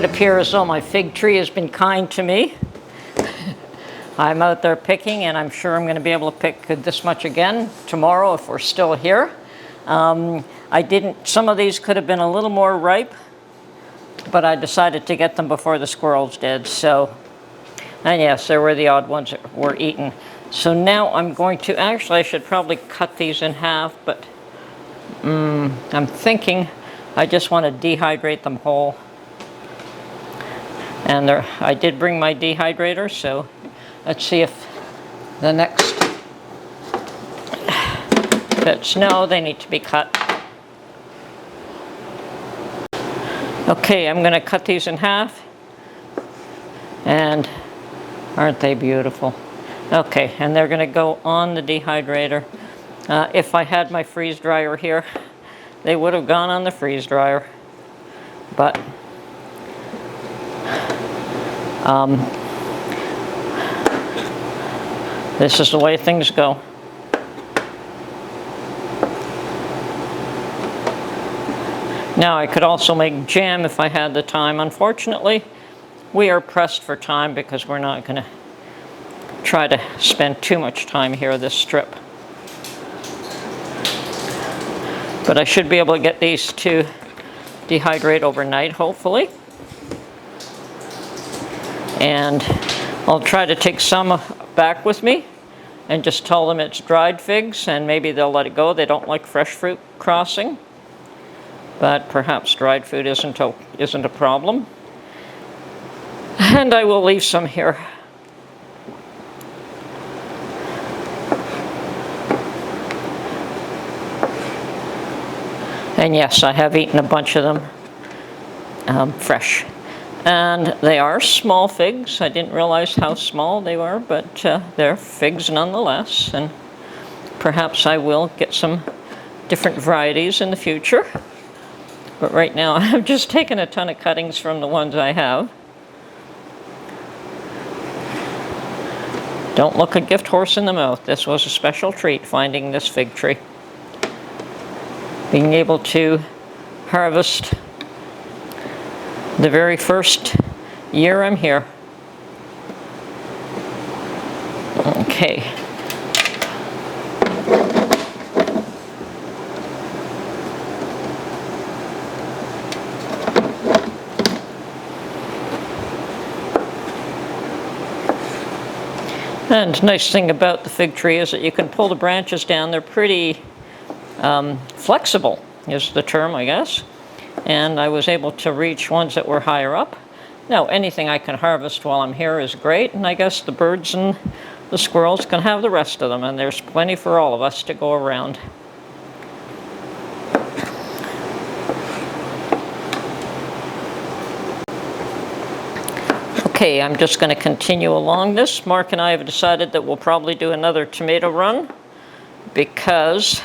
would appear as though my fig tree has been kind to me. I'm out there picking, and I'm sure I'm going to be able to pick this much again tomorrow if we're still here. Some of these could have been a little more ripe, but I decided to get them before the squirrels did. So, and yes, there were the odd ones that were eaten. So now I'm going to, actually I should probably cut these in half, but I'm thinking I just want to dehydrate them whole. And I did bring my dehydrator, so let's see if the next bits, no, they need to be cut. Okay, I'm going to cut these in half, and aren't they beautiful? Okay, and they're going to go on the dehydrator. If I had my freeze dryer here, they would have gone on the freeze dryer, but this is the way things go. Now I could also make jam if I had the time. Unfortunately, we are pressed for time because we're not going to try to spend too much time here this trip. But I should be able to get these to dehydrate overnight, hopefully. And I'll try to take some back with me and just tell them it's dried figs, and maybe they'll let it go. They don't like fresh fruit crossing, but perhaps dried food isn't a problem. And I will leave some here. And yes, I have eaten a bunch of them fresh. And they are small figs. I didn't realize how small they were, but they're figs nonetheless. And perhaps I will get some different varieties in the future. But right now, I've just taken a ton of cuttings from the ones I have. Don't look a gift horse in the mouth. This was a special treat, finding this fig tree. Being able to harvest the very first year I'm here. Okay. And nice thing about the fig tree is that you can pull the branches down. They're pretty flexible is the term, I guess. And I was able to reach ones that were higher up. Now, anything I can harvest while I'm here is great, and I guess the birds and the squirrels can have the rest of them, and there's plenty for all of us to go around. Okay, I'm just going to continue along this. Mark and I have decided that we'll probably do another tomato run because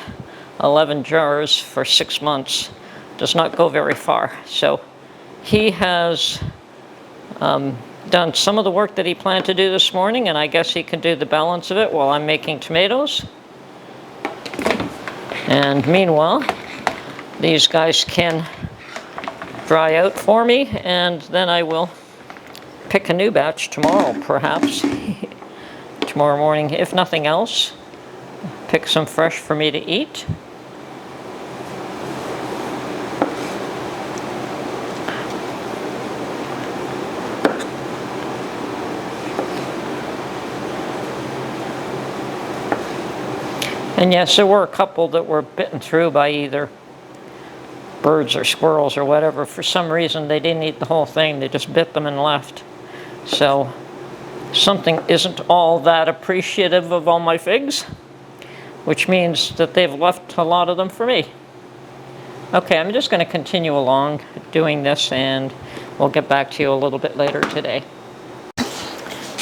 11 jars for 6 months does not go very far. So he has done some of the work that he planned to do this morning, and I guess he can do the balance of it while I'm making tomatoes. And meanwhile, these guys can dry out for me, and then I will pick a new batch tomorrow, perhaps. Tomorrow morning, if nothing else. Pick some fresh for me to eat. And yes, there were a couple that were bitten through by either birds or squirrels or whatever. For some reason, they didn't eat the whole thing. They just bit them and left. So something isn't all that appreciative of all my figs, which means that they've left a lot of them for me. Okay, I'm just going to continue along doing this, and we'll get back to you a little bit later today.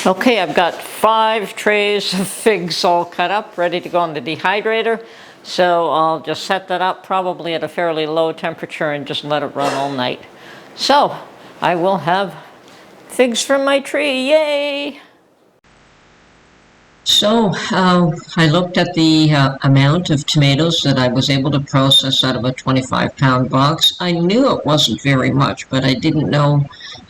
Okay, I've got 5 trays of figs all cut up, ready to go on the dehydrator. So I'll just set that up probably at a fairly low temperature and just let it run all night. So I will have figs from my tree, yay! So I looked at the amount of tomatoes that I was able to process out of a 25-pound box. I knew it wasn't very much, but I didn't know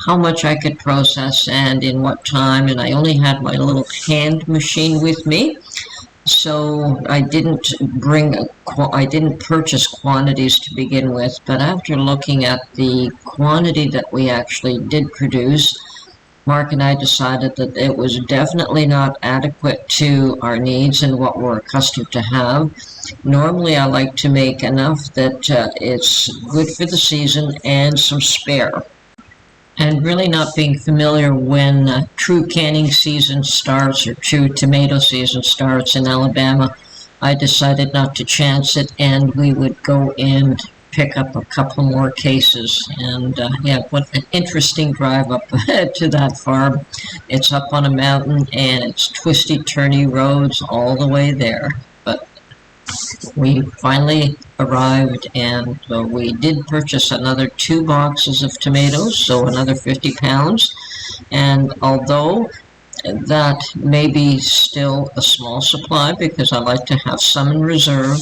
how much I could process and in what time, and I only had my little hand machine with me. So I didn't purchase quantities to begin with, but after looking at the quantity that we actually did produce, Mark and I decided that it was definitely not adequate to our needs and what we're accustomed to have. Normally, I like to make enough that it's good for the season and some spare. And really not being familiar when true canning season starts or true tomato season starts in Alabama, I decided not to chance it, and we would go and pick up a couple more cases. And yeah, what an interesting drive up to that farm. It's up on a mountain and it's twisty, turny roads all the way there. But we finally arrived, and we did purchase another 2 boxes of tomatoes, so another 50 pounds. And although that may be still a small supply because I like to have some in reserve,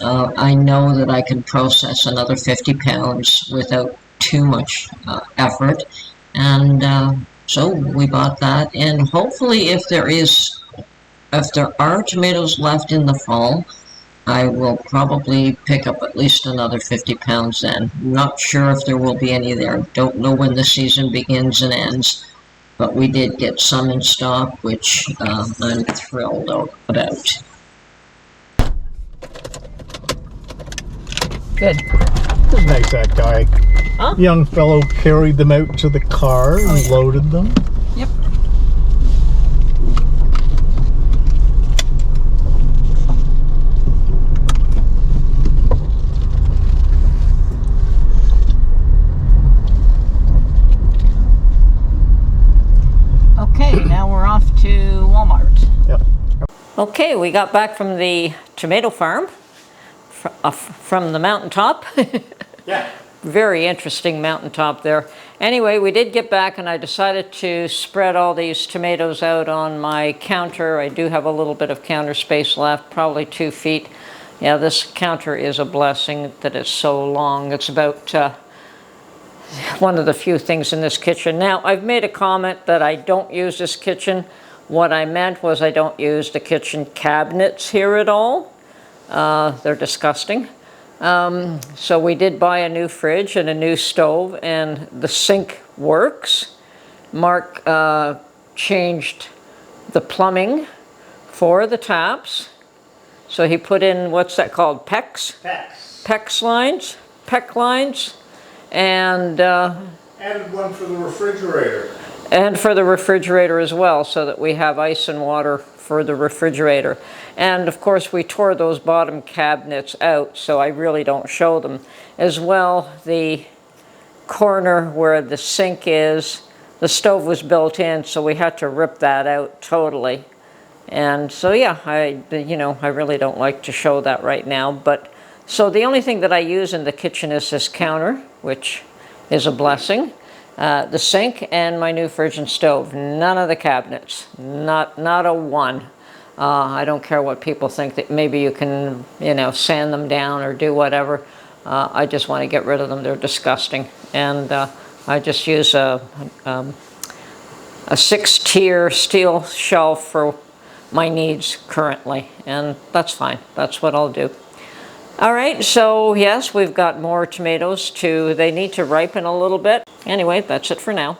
I know that I can process another 50 pounds without too much effort. And so we bought that, and hopefully if there are tomatoes left in the fall, I will probably pick up at least another 50 pounds then. Not sure if there will be any there. Don't know when the season begins and ends, but we did get some in stock, which I'm thrilled about. Good. It was nice that guy. Huh? Young fellow carried them out to the car and loaded them. Yep. Okay, now we're off to Walmart. Yep. Okay, we got back from the tomato farm, from the mountaintop. Yeah. Very interesting mountaintop there. Anyway, we did get back, and I decided to spread all these tomatoes out on my counter. I do have a little bit of counter space left, probably 2 feet. Yeah, this counter is a blessing that it's so long. It's about one of the few things in this kitchen. Now, I've made a comment that I don't use this kitchen. What I meant was I don't use the kitchen cabinets here at all. They're disgusting. So we did buy a new fridge and a new stove, and the sink works. Mark changed the plumbing for the taps. So he put in, what's that called, PEX? PEX lines, PEC lines, and added one for the refrigerator. And for the refrigerator as well, so that we have ice and water for the refrigerator. And of course we tore those bottom cabinets out, so I really don't show them. As well, the corner where the sink is, the stove was built in, so we had to rip that out totally. And so yeah, I really don't like to show that right now. But so the only thing that I use in the kitchen is this counter, which is a blessing. The sink and my new fridge and stove. None of the cabinets. Not a one. I don't care what people think, that maybe you can, sand them down or do whatever. I just want to get rid of them. They're disgusting. And I just use a 6-tier steel shelf for my needs currently. And that's fine. That's what I'll do. All right, so yes, we've got more tomatoes they need to ripen a little bit. Anyway, that's it for now.